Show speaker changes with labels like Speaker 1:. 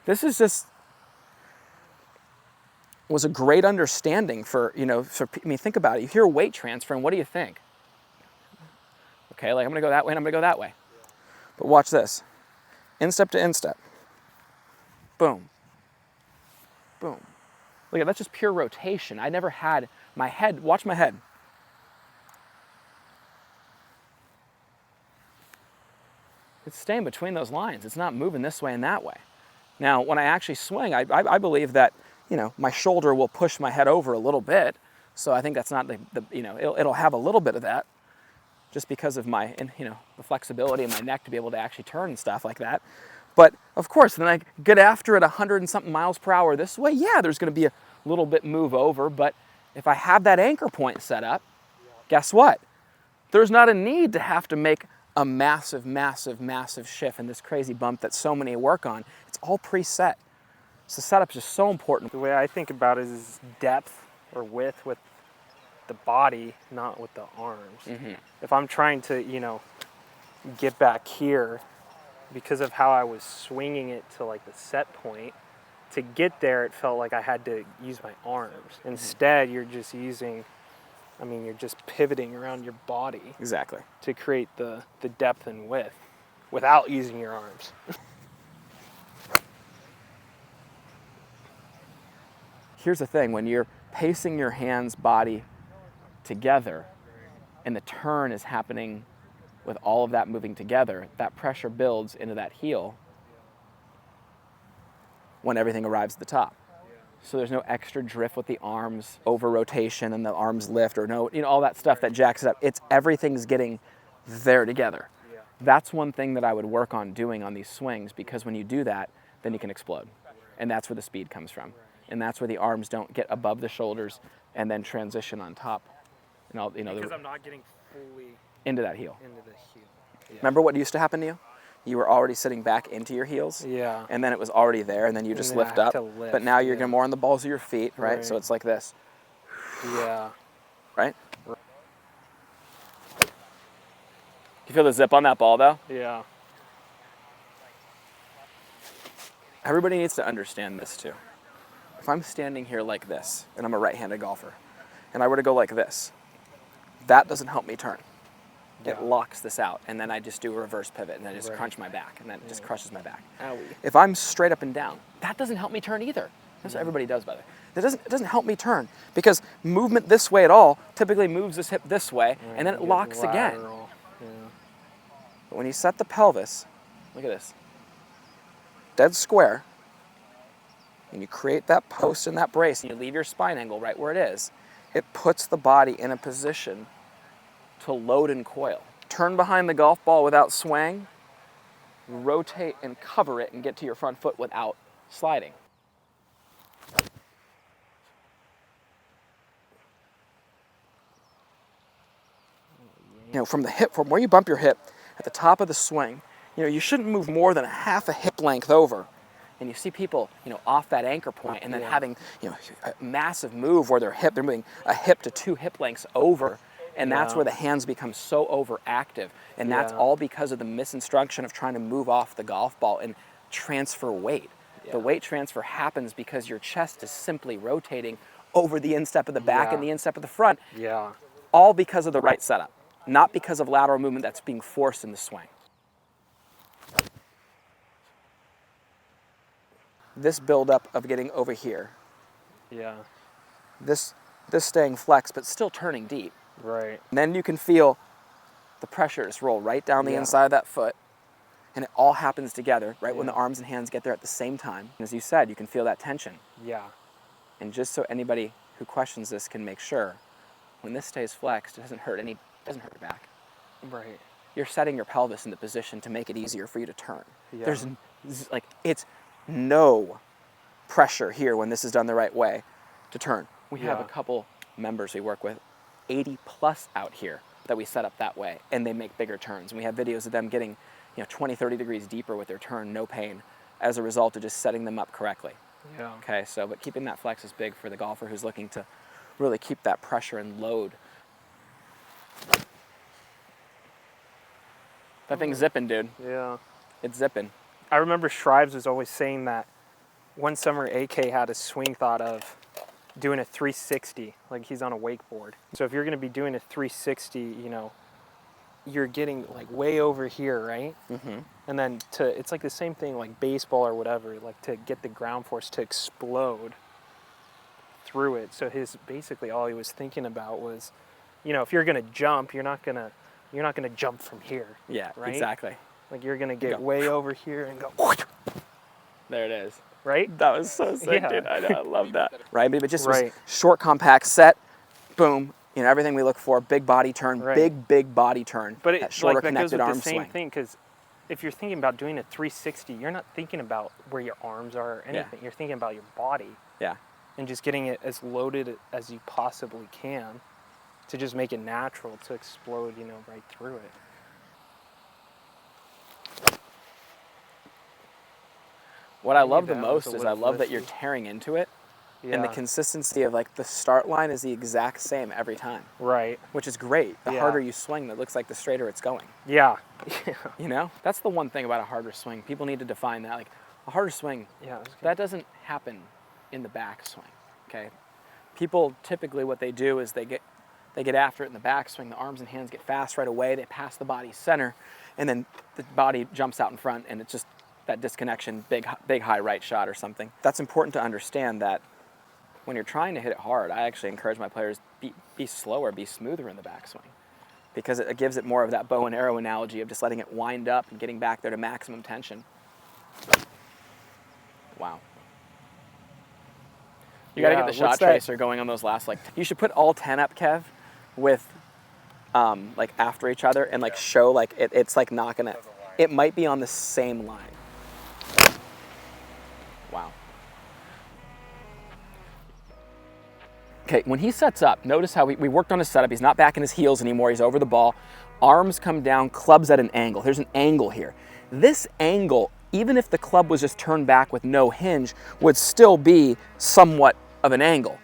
Speaker 1: This is just, was a great understanding for, I mean, think about it. You hear weight transfer, and what do you think? Okay, like I'm gonna go that way, and I'm gonna go that way. But watch this. Instep to instep. Boom. Boom. Look at that's just pure rotation. I never had my head, watch my head. It's staying between those lines. It's not moving this way and that way. Now, when I actually swing, I believe that, my shoulder will push my head over a little bit. So I think that's not it'll have a little bit of that just because of my, the flexibility in my neck to be able to actually turn and stuff like that. But of course, then I get after it 100 and something miles per hour this way, yeah, there's gonna be a little bit move over, but if I have that anchor point set up, guess what? There's not a need to have to make a massive, massive, massive shift in this crazy bump that so many work on. It's all preset. So setup is just so important.
Speaker 2: The way I think about it is depth or width with the body, not with the arms.
Speaker 1: Mm-hmm.
Speaker 2: If I'm trying to, get back here, because of how I was swinging it to like the set point, to get there, it felt like I had to use my arms. Instead, you're just using, you're just pivoting around your body.
Speaker 1: Exactly.
Speaker 2: To create the depth and width without using your arms.
Speaker 1: Here's the thing, when you're pacing your hands, body together, and the turn is happening with all of that moving together, that pressure builds into that heel when everything arrives at the top. So there's no extra drift with the arms, over rotation and the arms lift, or all that stuff that jacks it up. It's everything's getting there together.
Speaker 2: Yeah.
Speaker 1: That's one thing that I would work on doing on these swings, because when you do that, then you can explode. And that's where the speed comes from. And that's where the arms don't get above the shoulders and then transition on top. And all,
Speaker 2: because I'm not getting fully
Speaker 1: into that heel.
Speaker 2: Into the heel. Yeah.
Speaker 1: Remember what used to happen to you? You were already sitting back into your heels.
Speaker 2: Yeah.
Speaker 1: And then it was already there, and then you just lift up. But now you're more on the balls of your feet, right? So it's like this.
Speaker 2: Yeah.
Speaker 1: Right? You feel the zip on that ball, though?
Speaker 2: Yeah.
Speaker 1: Everybody needs to understand this, too. If I'm standing here like this, and I'm a right-handed golfer, and I were to go like this, that doesn't help me turn.
Speaker 2: Yeah.
Speaker 1: It locks this out, and then I just do a reverse pivot, and I just crunch my back, and then it just crushes my back.
Speaker 2: Owie.
Speaker 1: If I'm straight up and down, that doesn't help me turn either. That's what everybody does, by the way. It doesn't help me turn, because movement this way at all typically moves this hip this way, and then it locks again.
Speaker 2: Yeah.
Speaker 1: But when you set the pelvis, look at this, dead square, and you create that post and that brace, and you leave your spine angle right where it is, it puts the body in a position to load and coil. Turn behind the golf ball without swaying, rotate and cover it and get to your front foot without sliding. From the hip, from where you bump your hip at the top of the swing, you shouldn't move more than a half a hip length over. And you see people, off that anchor point and then having, a massive move where they're moving a hip to 2 hip lengths over. And that's where the hands become so overactive. And that's all because of the misinstruction of trying to move off the golf ball and transfer weight. Yeah. The weight transfer happens because your chest is simply rotating over the instep of the back and the instep of the front.
Speaker 2: Yeah.
Speaker 1: All because of the right setup, not because of lateral movement that's being forced in the swing. This buildup of getting over here.
Speaker 2: Yeah.
Speaker 1: This staying flexed, but still turning deep.
Speaker 2: Right.
Speaker 1: And then you can feel the pressure just roll right down the inside of that foot. And it all happens together, right when the arms and hands get there at the same time. As you said, you can feel that tension.
Speaker 2: Yeah.
Speaker 1: And just so anybody who questions this can make sure, when this stays flexed, it doesn't hurt your back.
Speaker 2: Right.
Speaker 1: You're setting your pelvis in the position to make it easier for you to turn.
Speaker 2: Yeah.
Speaker 1: There's it's no pressure here when this is done the right way to turn. We have a couple members we work with, 80 plus out here, that we set up that way, and they make bigger turns. And we have videos of them getting 20, 30 degrees deeper with their turn, no pain, as a result of just setting them up correctly.
Speaker 2: Yeah.
Speaker 1: Okay, but keeping that flex is big for the golfer who's looking to really keep that pressure and load. That thing's zipping, dude.
Speaker 2: Yeah.
Speaker 1: It's zipping.
Speaker 2: I remember Shrives was always saying that one summer AK had a swing thought of doing a 360, like he's on a wakeboard. So if you're going to be doing a 360, you know, you're getting like way over here, right?
Speaker 1: Mm-hmm.
Speaker 2: And then it's like the same thing like baseball or whatever, like to get the ground force to explode through it. So basically all he was thinking about was, you know, if you're going to jump, you're not going to jump from here.
Speaker 1: Yeah,
Speaker 2: right?
Speaker 1: exactly.
Speaker 2: Like you're going to get
Speaker 1: Go.
Speaker 2: way over here and go,
Speaker 1: There it is.
Speaker 2: right?
Speaker 1: That was so sick,
Speaker 2: Yeah.
Speaker 1: dude. I know, I love that. Right, but just
Speaker 2: Right.
Speaker 1: was short, compact, set, boom. You know, everything we look for, big body turn,
Speaker 2: Right.
Speaker 1: big body turn.
Speaker 2: But
Speaker 1: that shorter
Speaker 2: that goes
Speaker 1: connected
Speaker 2: with
Speaker 1: arm
Speaker 2: the same
Speaker 1: swing.
Speaker 2: thing, because if you're thinking about doing a 360, you're not thinking about where your arms are or anything. You're thinking about your body
Speaker 1: Yeah.
Speaker 2: and just getting it as loaded as you possibly can to just make it natural to explode, you know, right through it.
Speaker 1: What I
Speaker 2: Maybe
Speaker 1: love the
Speaker 2: that was
Speaker 1: most
Speaker 2: a
Speaker 1: is I
Speaker 2: little
Speaker 1: love that you're
Speaker 2: risky.
Speaker 1: tearing into it,
Speaker 2: Yeah.
Speaker 1: and the consistency of like the start line is the exact same every time,
Speaker 2: Right.
Speaker 1: which is great. The
Speaker 2: Yeah.
Speaker 1: harder you swing, that looks like the straighter it's going.
Speaker 2: Yeah.
Speaker 1: You know, that's the one thing about a harder swing. People need to define that. Like a harder swing,
Speaker 2: Yeah.
Speaker 1: that doesn't happen in the backswing. Okay, people typically what they do is they get after it in the backswing. The arms and hands get fast right away. They pass the body center, and then the body jumps out in front, and it's just that disconnection, big high right shot or something. That's important to understand that when you're trying to hit it hard, I actually encourage my players be slower, be smoother in the backswing, because it gives it more of that bow and arrow analogy of just letting it wind up and getting back there to maximum tension. Wow. You got to get the shot tracer going on those last, like, you should put all 10 up, Kev, with like after each other and like show like it's like not gonna, it might be on the same line. Wow. Okay, when he sets up, notice how we worked on his setup. He's not back in his heels anymore. He's over the ball. Arms come down, club's at an angle. There's an angle here. This angle, even if the club was just turned back with no hinge, would still be somewhat of an angle.